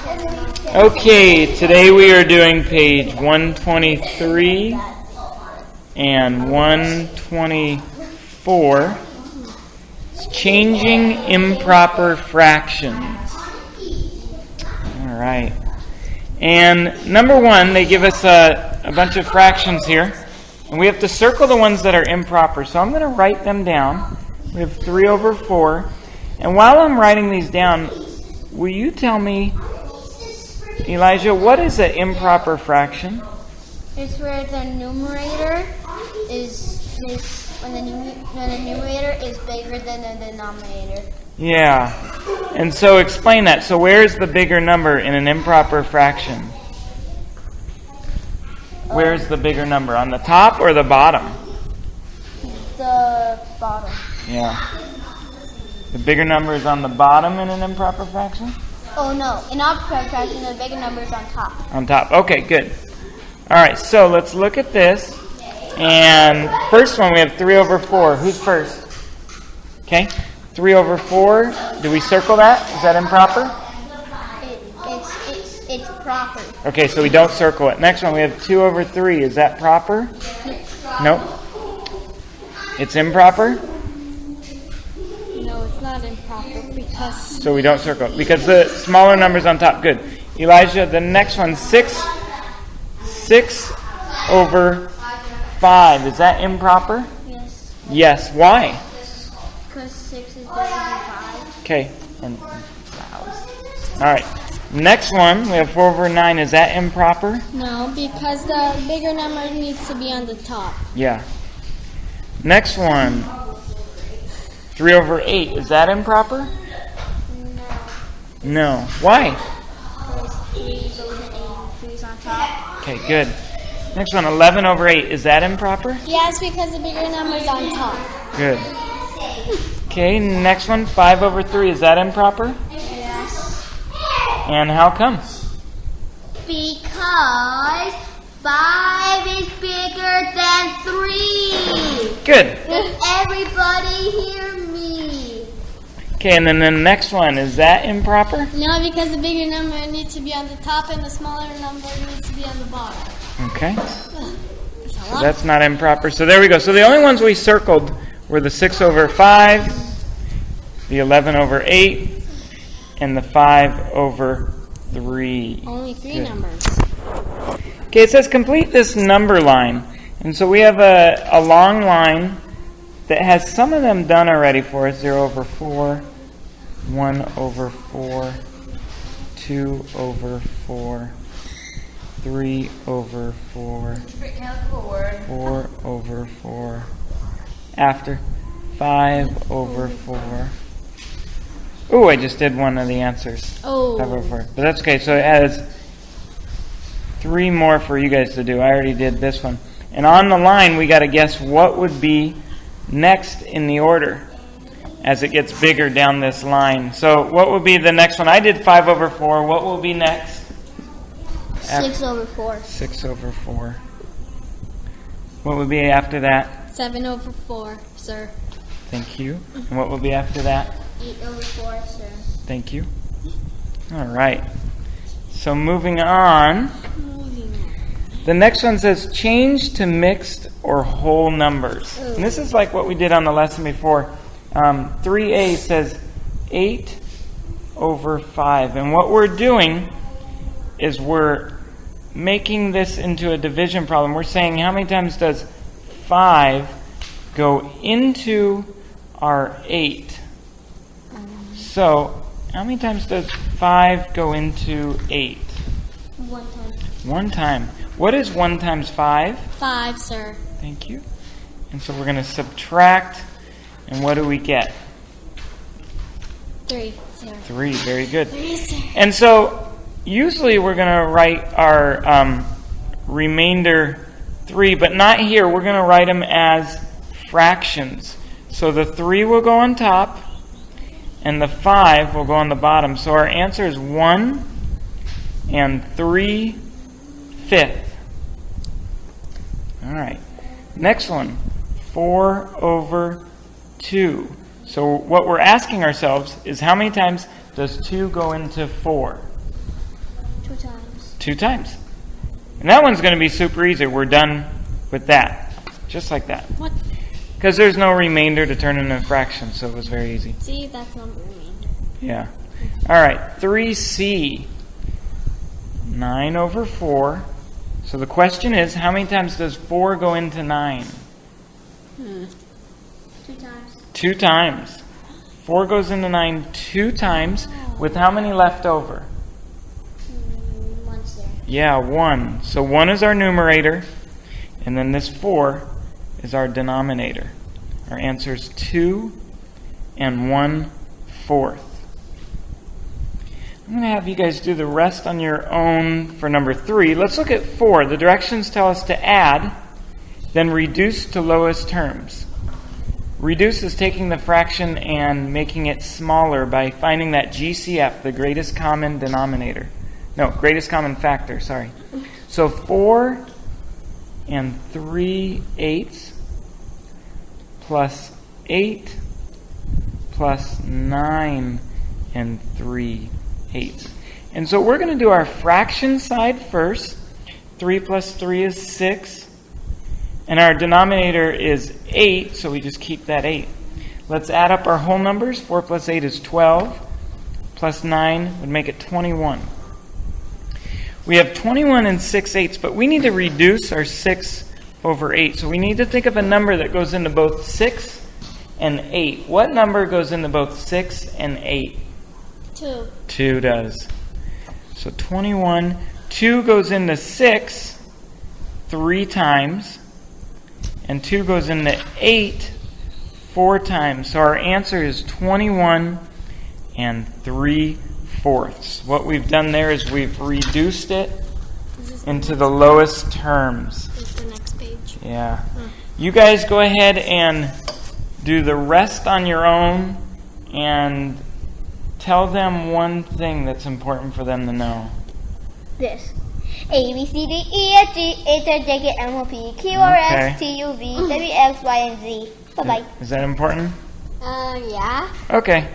Okay, today we are doing page 123 and 124. It's changing improper fractions. All right. And number one, they give us a bunch of fractions here. And we have to circle the ones that are improper. So I'm going to write them down. We have 3 over 4. And while I'm writing these down, will you tell me, Elijah, what is an improper fraction? It's where the numerator is when the numerator is bigger than the denominator. Yeah. And so explain that. So where is the bigger number in an improper fraction? Where's the bigger number? On the top or the bottom? The bottom. Yeah. The bigger number is on the bottom in an improper fraction? Oh no, in improper fraction, the bigger number is on top. On top. Okay, good. All right, so let's look at this. And first one, we have 3 over 4. Who's first? Okay. 3 over 4. Do we circle that? Is that improper? It's proper. Okay, so we don't circle it. Next one, we have 2 over 3. Is that proper? Nope. It's improper? No, it's not improper because... So we don't circle it. Because the smaller number's on top. Good. Elijah, the next one, 6 over 5. Is that improper? Yes. Yes. Why? Because 6 is bigger than 5. Okay. All right. Next one, we have 4 over 9. Is that improper? No, because the bigger number needs to be on the top. Yeah. Next one, 3 over 8. Is that improper? No. Why? Because 3 goes in 8 and 3 is on top. Okay, good. Next one, 11 over 8. Is that improper? Yes, because the bigger number is on top. Good. Okay, next one, 5 over 3. Is that improper? Yes. And how come? Because 5 is bigger than 3. Good. Does everybody hear me? Okay, and then the next one, is that improper? No, because the bigger number needs to be on the top and the smaller number needs to be on the bottom. Okay. So that's not improper. So there we go. So the only ones we circled were the 6 over 5, the 11 over 8, and the 5 over 3. Only 3 Good. numbers. Okay, it says complete this number line. And so we have a long line that has some of them done already for us. 0 over 4, 1 over 4, 2 over 4, 3 over 4, 4 over 4, after 5 over 4. Ooh, I just did one of the answers. Oh. 5 over 4. But that's okay. So it has 3 more for you guys to do. I already did this one. And on the line, we got to guess what would be next in the order as it gets bigger down this line. So what would be the next one? I did 5 over 4. What will be next? 6 over 4. 6 over 4. What would be after that? 7 over 4, sir. Thank you. And what will be after that? 8 over 4, sir. Thank you. All right. So moving on. The next one says change to mixed or whole numbers. And this is like what we did on the lesson before. 3a says 8 over 5. And what we're doing is we're making this into a division problem. We're saying how many times does 5 go into our 8? So how many times does 5 go into 8? 1 time. 1 time. What is 1 times 5? 5, sir. Thank you. And so we're going to subtract, and what do we get? 3, sir. 3. Very good. 3, sir. And so usually we're going to write our remainder 3, but not here. We're going to write them as fractions. So the 3 will go on top, and the 5 will go on the bottom. So our answer is 1 and 3/5. All right. Next one, 4 over 2. So what we're asking ourselves is how many times does 2 go into 4? 2 times. 2 times. And that one's going to be super easy. We're done with that. Just like that. What? Because there's no remainder to turn into a fraction, so it was very easy. See, that's not remainder. Yeah. All right, 3c. 9 over 4. So the question is, how many times does 4 go into 9? 2 times. 2 times. 4 goes into 9 2 times, with how many left over? 1's there. Yeah, 1. So 1 is our numerator, and then this 4 is our denominator. Our answer is 2 and 1/4. I'm going to have you guys do the rest on your own for number 3. Let's look at 4. The directions tell us to add, then reduce to lowest terms. Reduce is taking the fraction and making it smaller by finding that GCF, the greatest common denominator. No, greatest common factor, sorry. So 4 and 3/8 plus 8 plus 9 and 3/8. And so we're going to do our fraction side first. 3 plus 3 is 6. And our denominator is 8, so we just keep that 8. Let's add up our whole numbers. 4 plus 8 is 12. Plus 9 would make it 21. We have 21 and 6/8, but we need to reduce our 6 over 8. So we need to think of a number that goes into both 6 and 8. What number goes into both 6 and 8? 2. 2 does. So 21. 2 goes into 6 3 times. And 2 goes into 8 4 times. So our answer is 21 and 3/4. What we've done there is we've reduced it into the lowest terms. This is the next page. Yeah. You guys go ahead and do the rest on your own and tell them one thing that's important for them to know. This. A, B, C, D, E, F, G, H, I, J, K, L, M, N, P, Q, R, S, T, U, V, W, X, Y, and Z. Bye-bye. Is that important? Yeah. Okay.